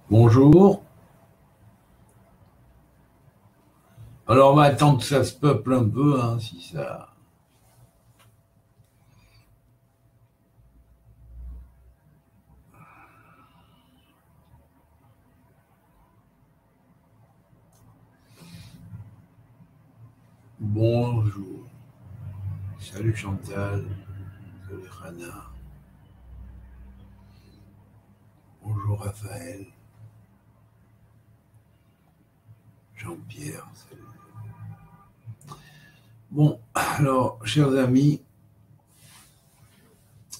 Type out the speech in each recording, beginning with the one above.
Bonjour. Alors, on va attendre que ça se peuple un peu, si ça. Bonjour. Salut Chantal. Salut Rana. Bonjour Raphaël. Jean-Pierre. Salut. Bon, alors, chers amis,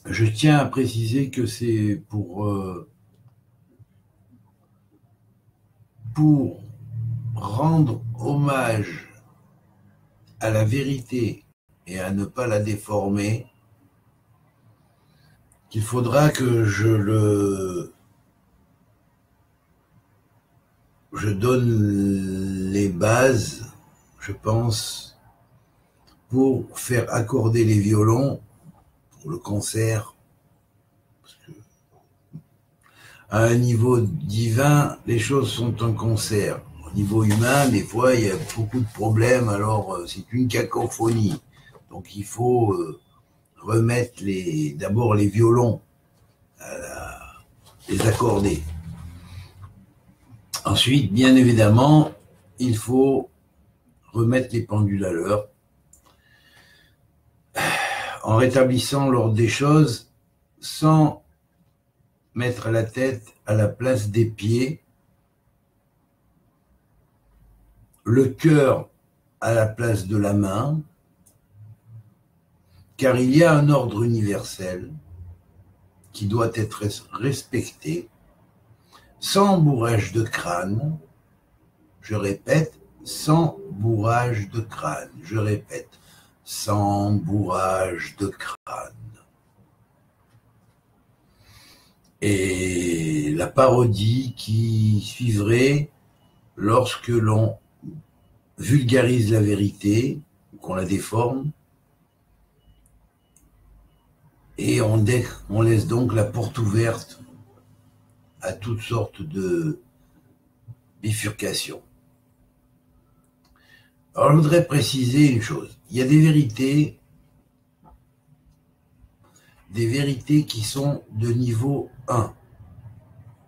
je tiens à préciser que c'est pour rendre hommage à la vérité et à ne pas la déformer qu'il faudra que je donne les bases, je pense, pour faire accorder les violons pour le concert. Parce que à un niveau divin, les choses sont un concert. Au niveau humain, des fois, il y a beaucoup de problèmes, alors c'est une cacophonie. Donc il faut remettre d'abord les violons, les accorder. Ensuite, bien évidemment, il faut remettre les pendules à l'heure en rétablissant l'ordre des choses sans mettre la tête à la place des pieds, le cœur à la place de la main, car il y a un ordre universel qui doit être respecté, sans bourrage de crâne. Je répète, sans bourrage de crâne. Je répète, sans bourrage de crâne. Et la parodie qui suivrait lorsque l'on vulgarise la vérité, qu'on la déforme, et on laisse donc la porte ouverte à toutes sortes de bifurcations. Alors, je voudrais préciser une chose. Il y a des vérités qui sont de niveau 1.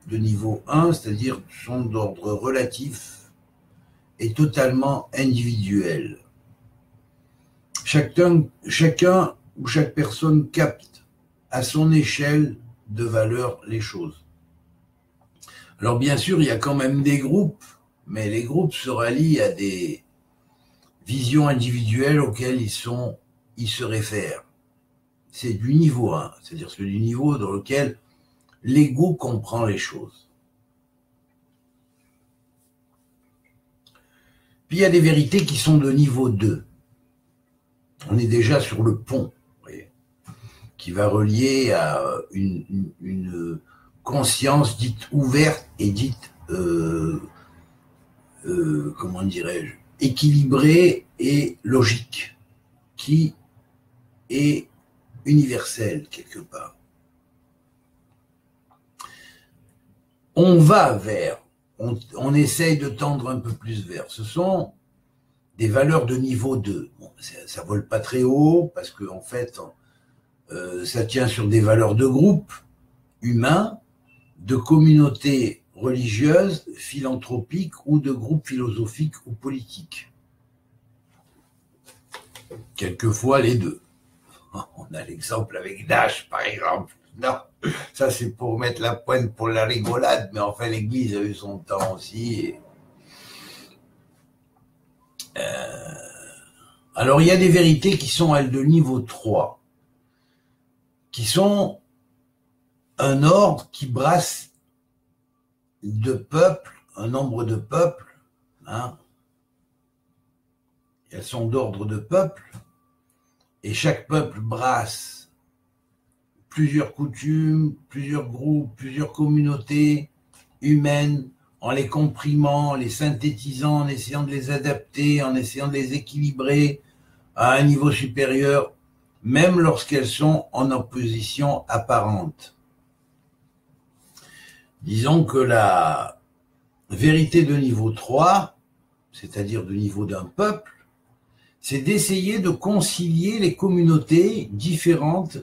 De niveau 1, c'est-à-dire sont d'ordre relatif et totalement individuel. Chacun ou chaque personne capte à son échelle de valeur les choses. Alors bien sûr, il y a quand même des groupes, mais les groupes se rallient à des visions individuelles auxquelles ils se réfèrent. C'est du niveau 1, c'est-à-dire c'est du niveau dans lequel l'ego comprend les choses. Puis il y a des vérités qui sont de niveau 2. On est déjà sur le pont, qui va relier à une conscience dite ouverte et dite, comment dirais-je, équilibrée et logique, qui est universelle quelque part. On va vers, on essaye de tendre un peu plus vers. Ce sont des valeurs de niveau 2. Bon, ça vole pas très haut parce que en fait, ça tient sur des valeurs de groupe humain, de communauté religieuse, philanthropique ou de groupe philosophique ou politique. Quelquefois les deux. On a l'exemple avec Daesh, par exemple. Non, ça c'est pour mettre la pointe pour la rigolade, mais enfin l'Église a eu son temps aussi. Alors il y a des vérités qui sont elles de niveau 3, qui sont un ordre qui brasse de peuples, un nombre de peuples, elles sont d'ordre de peuples, et chaque peuple brasse plusieurs coutumes, plusieurs groupes, plusieurs communautés humaines, en les comprimant, en les synthétisant, en essayant de les adapter, en essayant de les équilibrer à un niveau supérieur, même lorsqu'elles sont en opposition apparente. Disons que la vérité de niveau 3, c'est-à-dire de niveau d'un peuple, c'est d'essayer de concilier les communautés différentes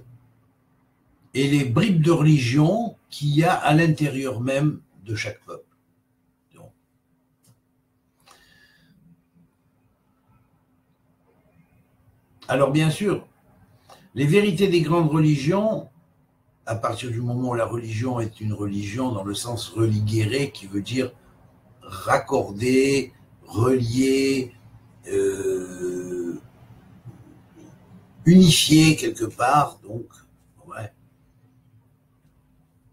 et les bribes de religion qu'il y a à l'intérieur même de chaque peuple. Donc. Alors bien sûr, les vérités des grandes religions, à partir du moment où la religion est une religion dans le sens religéré, qui veut dire raccorder, relier, unifier quelque part, donc, ouais,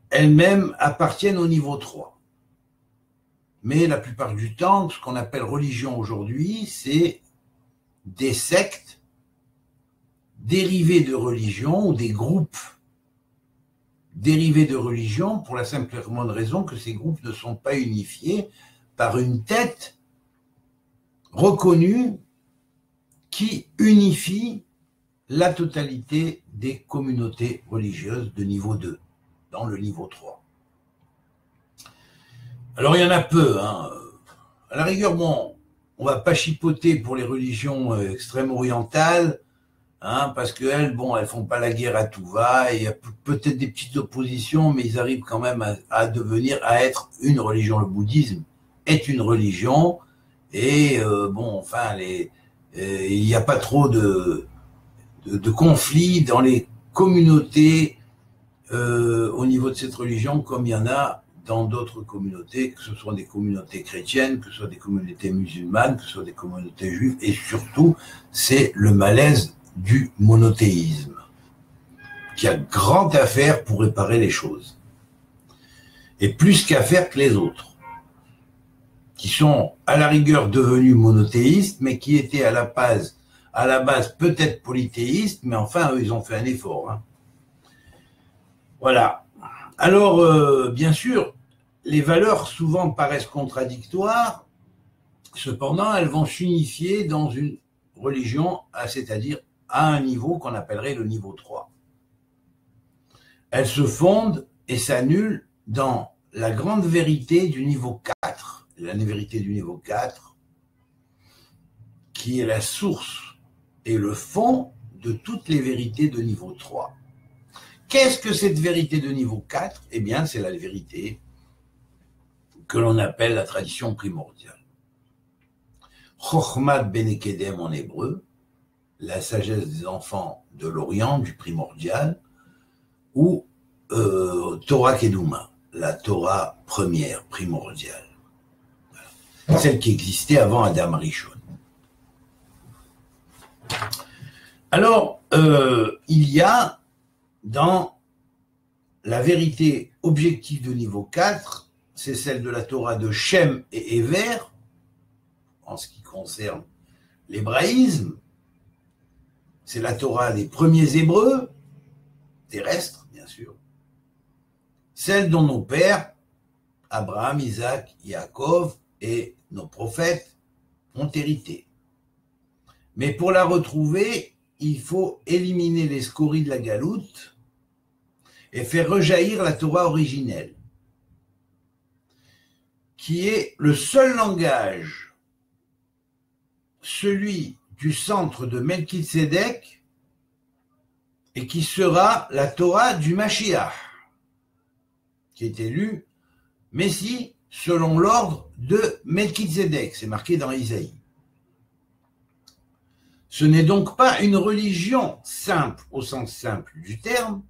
elles-mêmes appartiennent au niveau 3. Mais la plupart du temps, ce qu'on appelle religion aujourd'hui, c'est des sectes dérivés de religion ou des groupes dérivés de religion, pour la simple et bonne raison que ces groupes ne sont pas unifiés par une tête reconnue qui unifie la totalité des communautés religieuses de niveau 2, dans le niveau 3. Alors il y en a peu, hein. À la rigueur, bon, on va pas chipoter pour les religions extrême-orientales, hein, parce qu'elles, bon, elles font pas la guerre à tout va, et il y a peut-être des petites oppositions, mais ils arrivent quand même à devenir, à être une religion. Le bouddhisme est une religion, et bon, enfin, il n'y a pas trop de conflits dans les communautés au niveau de cette religion, comme il y en a dans d'autres communautés, que ce soit des communautés chrétiennes, que ce soit des communautés musulmanes, que ce soit des communautés juives, et surtout, c'est le malaise du monothéisme, qui a grand à faire pour réparer les choses, et plus qu'à faire que les autres, qui sont à la rigueur devenus monothéistes, mais qui étaient à la base peut-être polythéistes, mais enfin, eux, ils ont fait un effort. Hein. Voilà. Alors, bien sûr, les valeurs souvent paraissent contradictoires, cependant, elles vont s'unifier dans une religion, c'est-à-dire à un niveau qu'on appellerait le niveau 3. Elles se fondent et s'annulent dans la grande vérité du niveau 4, la vérité du niveau 4, qui est la source et le fond de toutes les vérités de niveau 3. Qu'est-ce que cette vérité de niveau 4 ? Eh bien, c'est la vérité que l'on appelle la tradition primordiale. Chochmat ben Kedem en hébreu, la sagesse des enfants de l'Orient, du primordial, ou Torah Keduma, la Torah première, primordiale. Voilà. Celle qui existait avant Adam Rishon. Alors, il y a dans la vérité objective de niveau 4, c'est celle de la Torah de Shem et Ever, en ce qui concerne l'hébraïsme, c'est la Torah des premiers Hébreux, terrestres bien sûr, celle dont nos pères, Abraham, Isaac, Yaakov et nos prophètes ont hérité. Mais pour la retrouver, il faut éliminer les scories de la galoute et faire rejaillir la Torah originelle, qui est le seul langage, celui du centre de Melchizedek, et qui sera la Torah du Mashiach, qui est élu Messie selon l'ordre de Melchizedek, c'est marqué dans Isaïe. Ce n'est donc pas une religion simple au sens simple du terme,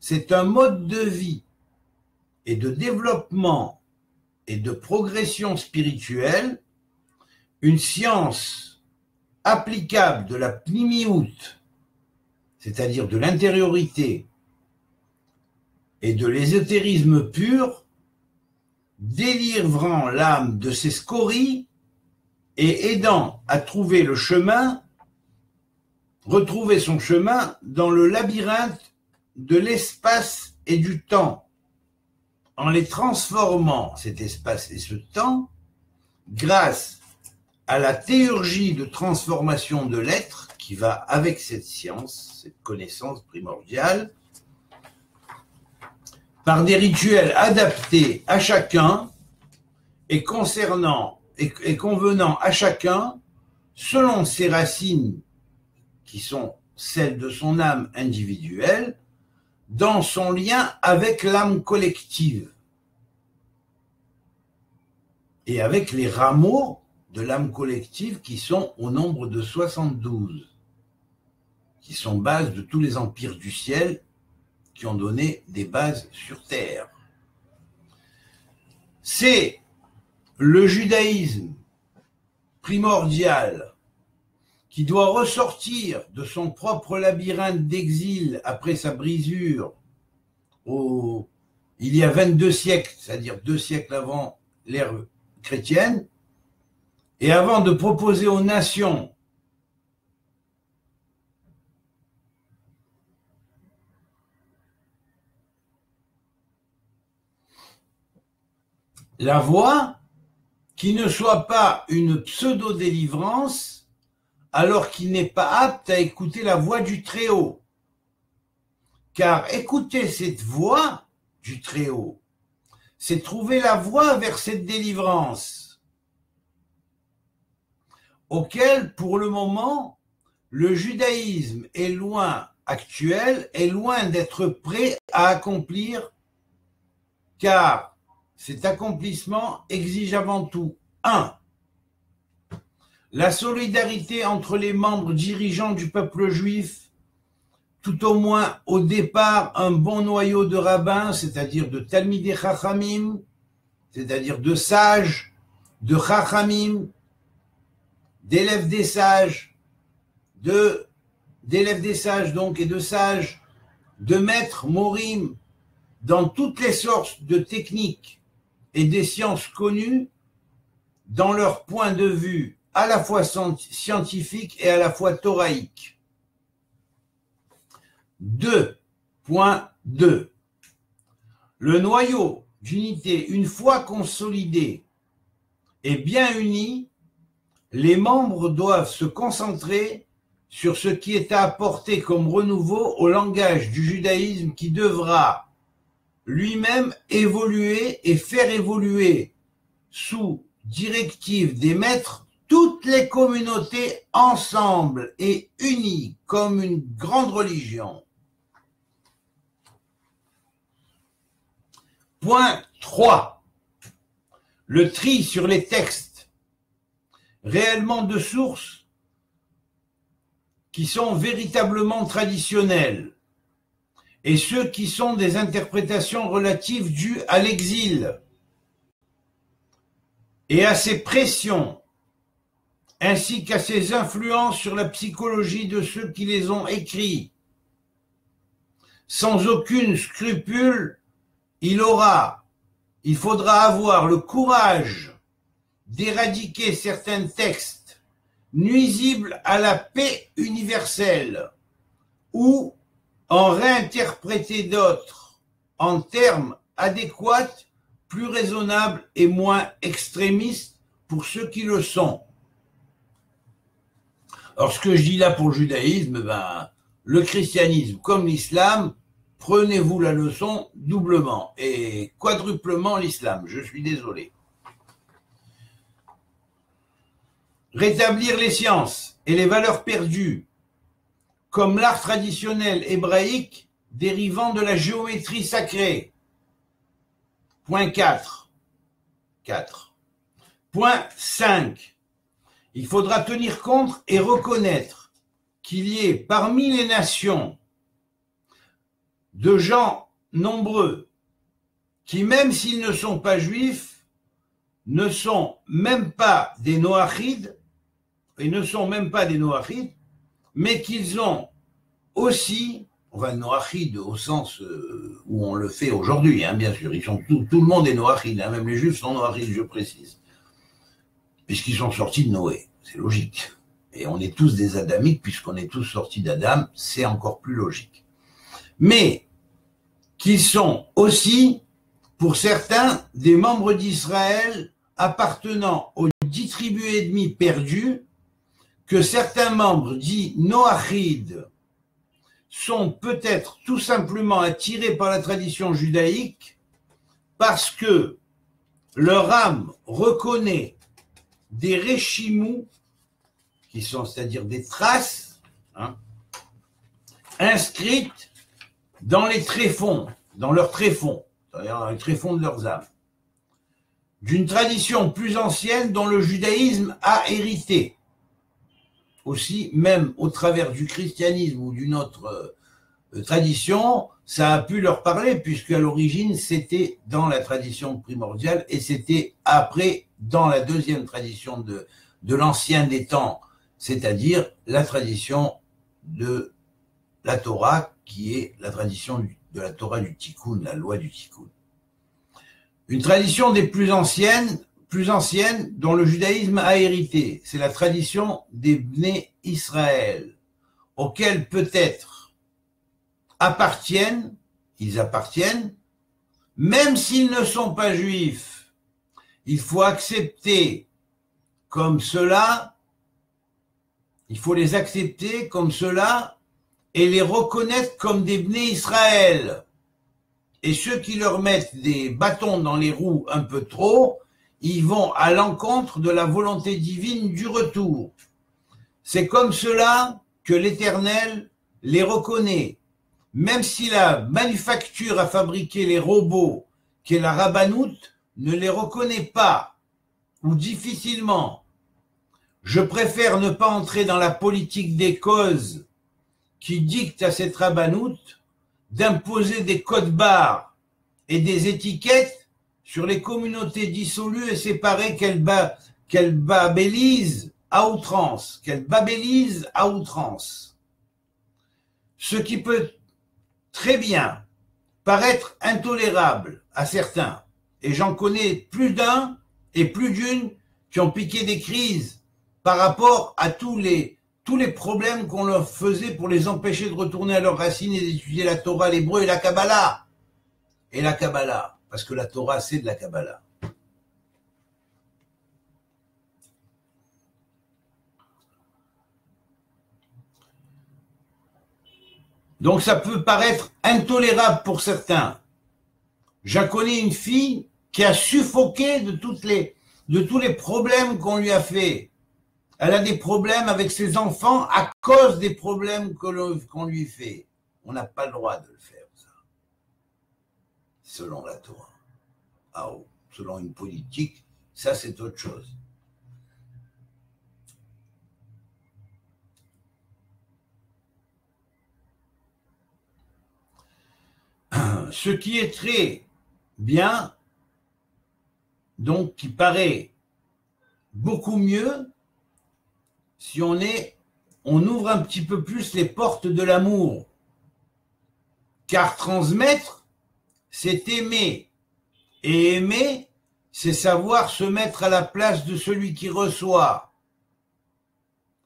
c'est un mode de vie et de développement et de progression spirituelle, une science applicable de la pnimiout, c'est-à-dire de l'intériorité et de l'ésotérisme pur, délivrant l'âme de ses scories et aidant à trouver le chemin, retrouver son chemin dans le labyrinthe de l'espace et du temps, en les transformant, cet espace et ce temps, grâce à la théurgie de transformation de l'être qui va avec cette science, cette connaissance primordiale, par des rituels adaptés à chacun et concernant et convenant à chacun selon ses racines qui sont celles de son âme individuelle dans son lien avec l'âme collective et avec les rameaux de l'âme collective qui sont au nombre de 72, qui sont bases de tous les empires du ciel qui ont donné des bases sur terre. C'est le judaïsme primordial qui doit ressortir de son propre labyrinthe d'exil après sa brisure il y a 22 siècles, c'est-à-dire 2 siècles avant l'ère chrétienne, et avant de proposer aux nations la voie qui ne soit pas une pseudo-délivrance alors qu'il n'est pas apte à écouter la voix du Très-Haut. Car écouter cette voix du Très-Haut, c'est trouver la voie vers cette délivrance, auquel, pour le moment, le judaïsme actuel est loin d'être prêt à accomplir, car cet accomplissement exige avant tout 1. La solidarité entre les membres dirigeants du peuple juif, tout au moins au départ un bon noyau de rabbins, c'est-à-dire de Talmidei Chachamim, c'est-à-dire de sages, de Chachamim, d'élèves des sages, d'élèves des sages donc et de sages, de maîtres morim, dans toutes les sortes de techniques et des sciences connues, dans leur point de vue à la fois scientifique et à la fois thoraïque. 2.2. Le noyau d'unité, une fois consolidé et bien uni, les membres doivent se concentrer sur ce qui est à apporter comme renouveau au langage du judaïsme qui devra lui-même évoluer et faire évoluer sous directive des maîtres toutes les communautés ensemble et unies comme une grande religion. Point 3. Le tri sur les textes réellement de sources qui sont véritablement traditionnels et ceux qui sont des interprétations relatives dues à l'exil et à ses pressions ainsi qu'à ses influences sur la psychologie de ceux qui les ont écrits. Sans aucun scrupule, il faudra avoir le courage d'éradiquer certains textes nuisibles à la paix universelle ou en réinterpréter d'autres en termes adéquats, plus raisonnables et moins extrémistes pour ceux qui le sont. Alors, ce que je dis là pour le judaïsme, le christianisme comme l'islam, prenez-vous la leçon doublement et quadruplement l'islam, je suis désolé. Rétablir les sciences et les valeurs perdues, comme l'art traditionnel hébraïque dérivant de la géométrie sacrée. Point 4. Point 5. Il faudra tenir compte et reconnaître qu'il y ait parmi les nations de gens nombreux qui, même s'ils ne sont pas juifs, ne sont même pas des noachides, mais qu'ils ont aussi, noachides au sens où on le fait aujourd'hui, bien sûr, tout le monde est noachide, même les juifs sont noachides, je précise, puisqu'ils sont sortis de Noé, c'est logique. Et on est tous des adamites, puisqu'on est tous sortis d'Adam, c'est encore plus logique. Mais qu'ils sont aussi, pour certains, des membres d'Israël appartenant aux 10 tribus et demie perdues, que certains membres dits noachides sont peut-être tout simplement attirés par la tradition judaïque parce que leur âme reconnaît des réchimous, qui sont, c'est-à-dire des traces, inscrites dans les tréfonds, dans leurs tréfonds, c'est-à-dire dans les tréfonds de leurs âmes, d'une tradition plus ancienne dont le judaïsme a hérité. Aussi, même au travers du christianisme ou d'une autre tradition, ça a pu leur parler, puisque à l'origine, c'était dans la tradition primordiale et c'était après dans la deuxième tradition de l'ancien des temps, c'est-à-dire la tradition de la Torah, qui est la tradition de la Torah du Tikkun, la loi du Tikkun. Une tradition des plus anciennes dont le judaïsme a hérité, c'est la tradition des Bnei Israël, auxquels peut-être ils appartiennent, même s'ils ne sont pas juifs. Il faut accepter comme cela, il faut les accepter comme cela et les reconnaître comme des Bnei Israël. Et ceux qui leur mettent des bâtons dans les roues un peu trop, ils vont à l'encontre de la volonté divine du retour. C'est comme cela que l'Éternel les reconnaît. Même si la manufacture à fabriquer les robots, qu'est la rabbanoute, ne les reconnaît pas, ou difficilement. Je préfère ne pas entrer dans la politique des causes qui dictent à cette rabbanoute d'imposer des codes-barres et des étiquettes sur les communautés dissolues et séparées qu'elle babélise à outrance, Ce qui peut très bien paraître intolérable à certains, et j'en connais plus d'un et plus d'une qui ont piqué des crises par rapport à tous les problèmes qu'on leur faisait pour les empêcher de retourner à leurs racines et d'étudier la Torah, l'hébreu et la Kabbalah. Parce que la Torah, c'est de la Kabbalah. Donc ça peut paraître intolérable pour certains. J'en connais une fille qui a suffoqué de tous les problèmes qu'on lui a fait. Elle a des problèmes avec ses enfants à cause des problèmes qu'on lui fait. On n'a pas le droit de le faire, ça. Selon la Torah. Selon une politique, ça c'est autre chose. Ce qui est très bien, donc qui paraît beaucoup mieux, si on ouvre un petit peu plus les portes de l'amour. Car transmettre, c'est aimer. Et aimer, c'est savoir se mettre à la place de celui qui reçoit.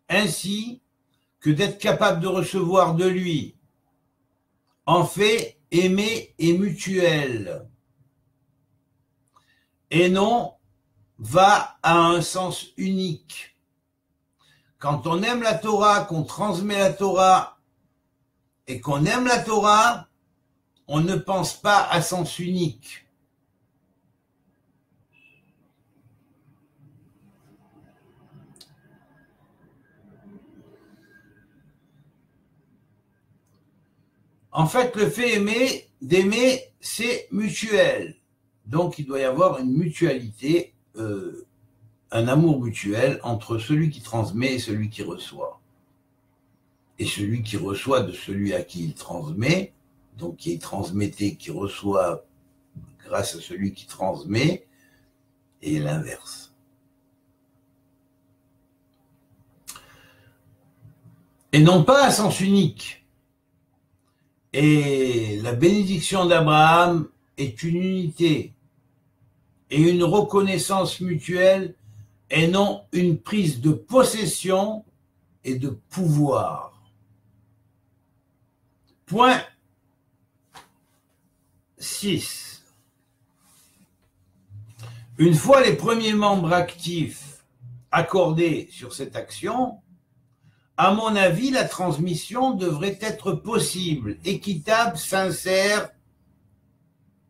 Ainsi que d'être capable de recevoir de lui. En fait, aimer est mutuel. Et non va à un sens unique. Quand on aime la Torah, qu'on transmet la Torah et qu'on aime la Torah, on ne pense pas à sens unique. En fait, le fait d'aimer, c'est mutuel. Donc, il doit y avoir une mutualité, un amour mutuel entre celui qui transmet et celui qui reçoit. Et celui qui reçoit de celui à qui il transmet, donc qui est transmetté, qui reçoit grâce à celui qui transmet, et l'inverse. Et non pas à sens unique. Et la bénédiction d'Abraham est une unité et une reconnaissance mutuelle et non une prise de possession et de pouvoir. Point 6. Une fois les premiers membres actifs accordés sur cette action, À mon avis, la transmission devrait être possible, équitable, sincère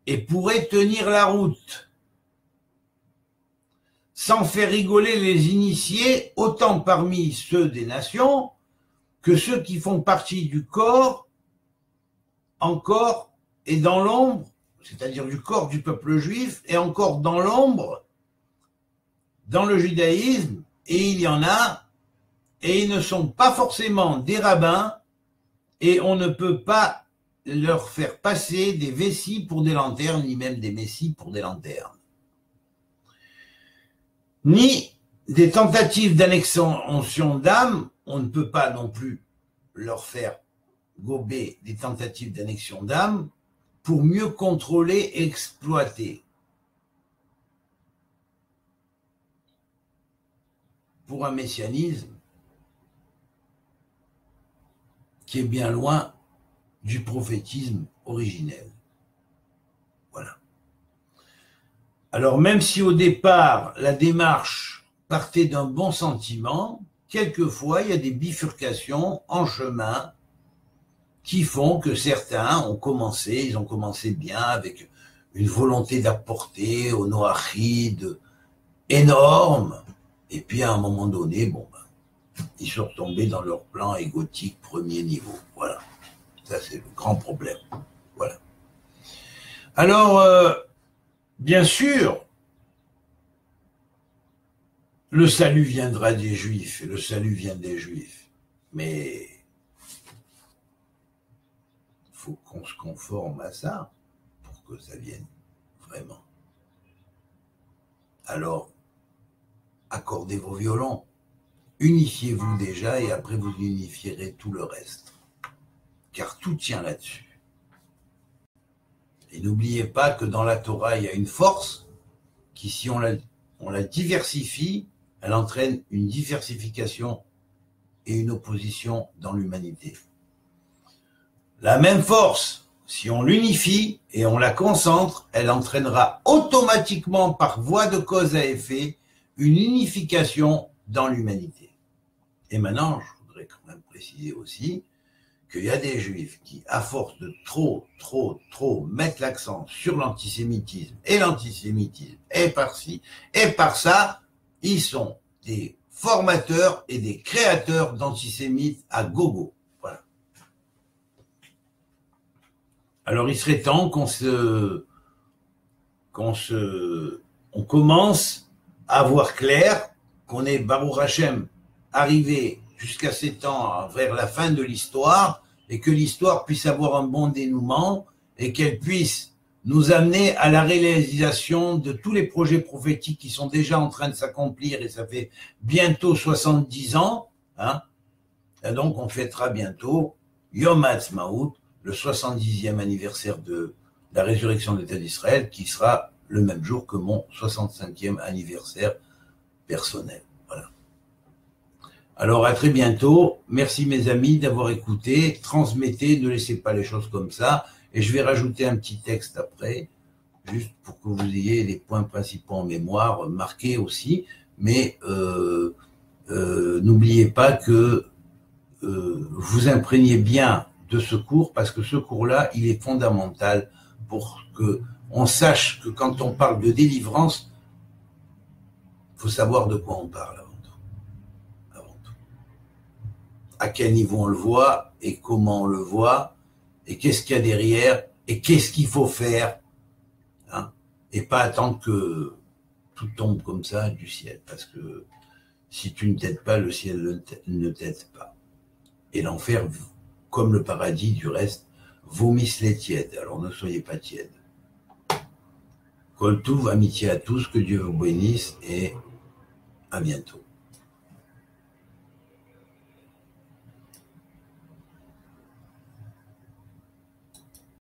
et pourrait tenir la route, sans faire rigoler les initiés, autant parmi ceux des nations que ceux qui font partie du corps, encore et dans l'ombre, c'est-à-dire du corps du peuple juif, et encore dans l'ombre, dans le judaïsme, et il y en a, et ils ne sont pas forcément des rabbins, et on ne peut pas leur faire passer des vessies pour des lanternes, ni même des messies pour des lanternes. Ni des tentatives d'annexion d'âme, on ne peut pas non plus leur faire gober des tentatives d'annexion d'âme pour mieux contrôler et exploiter. Pour un messianisme qui est bien loin du prophétisme originel. Voilà. Alors même si au départ, la démarche partait d'un bon sentiment, quelquefois il y a des bifurcations en chemin qui font que certains ont commencé, ils ont commencé bien avec une volonté d'apporter au Noachide énorme, et puis à un moment donné, bon, ils sont retombés dans leur plan égotique premier niveau. Voilà. Ça, c'est le grand problème. Voilà. Alors, bien sûr, le salut viendra des Juifs, et le salut vient des Juifs. Mais il faut qu'on se conforme à ça pour que ça vienne vraiment. Alors, accordez vos violons. Unifiez-vous déjà et après vous unifierez tout le reste. Car tout tient là-dessus. Et n'oubliez pas que dans la Torah, il y a une force qui, si on la diversifie, elle entraîne une diversification et une opposition dans l'humanité. La même force, si on l'unifie et on la concentre, elle entraînera automatiquement par voie de cause à effet une unification dans l'humanité. Et maintenant, je voudrais quand même préciser aussi qu'il y a des juifs qui, à force de trop mettre l'accent sur l'antisémitisme, et par-ci, et par-ça, ils sont des formateurs et des créateurs d'antisémites à gogo. Voilà. Alors il serait temps qu'on commence à voir clair, qu'on est Baruch Hashem arrivé jusqu'à ces temps vers la fin de l'histoire et que l'histoire puisse avoir un bon dénouement et qu'elle puisse nous amener à la réalisation de tous les projets prophétiques qui sont déjà en train de s'accomplir et ça fait bientôt 70 ans. Hein, et donc on fêtera bientôt Yom HaAtzmaut, le 70e anniversaire de la résurrection de l'État d'Israël qui sera le même jour que mon 65e anniversaire personnel. Voilà. Alors à très bientôt, merci mes amis d'avoir écouté, transmettez, ne laissez pas les choses comme ça, et je vais rajouter un petit texte après, juste pour que vous ayez les points principaux en mémoire, marqués aussi, mais n'oubliez pas que vous imprégnez bien de ce cours, parce que ce cours-là, il est fondamental pour que on sache que quand on parle de délivrance, il faut savoir de quoi on parle. À quel niveau on le voit et comment on le voit et qu'est-ce qu'il y a derrière et qu'est-ce qu'il faut faire, hein, et pas attendre que tout tombe comme ça du ciel, parce que si tu ne t'aides pas, le ciel ne t'aide pas. Et l'enfer, comme le paradis du reste, vomissent les tièdes, alors ne soyez pas tièdes. Kol Touv, amitié à tous, que Dieu vous bénisse et à bientôt.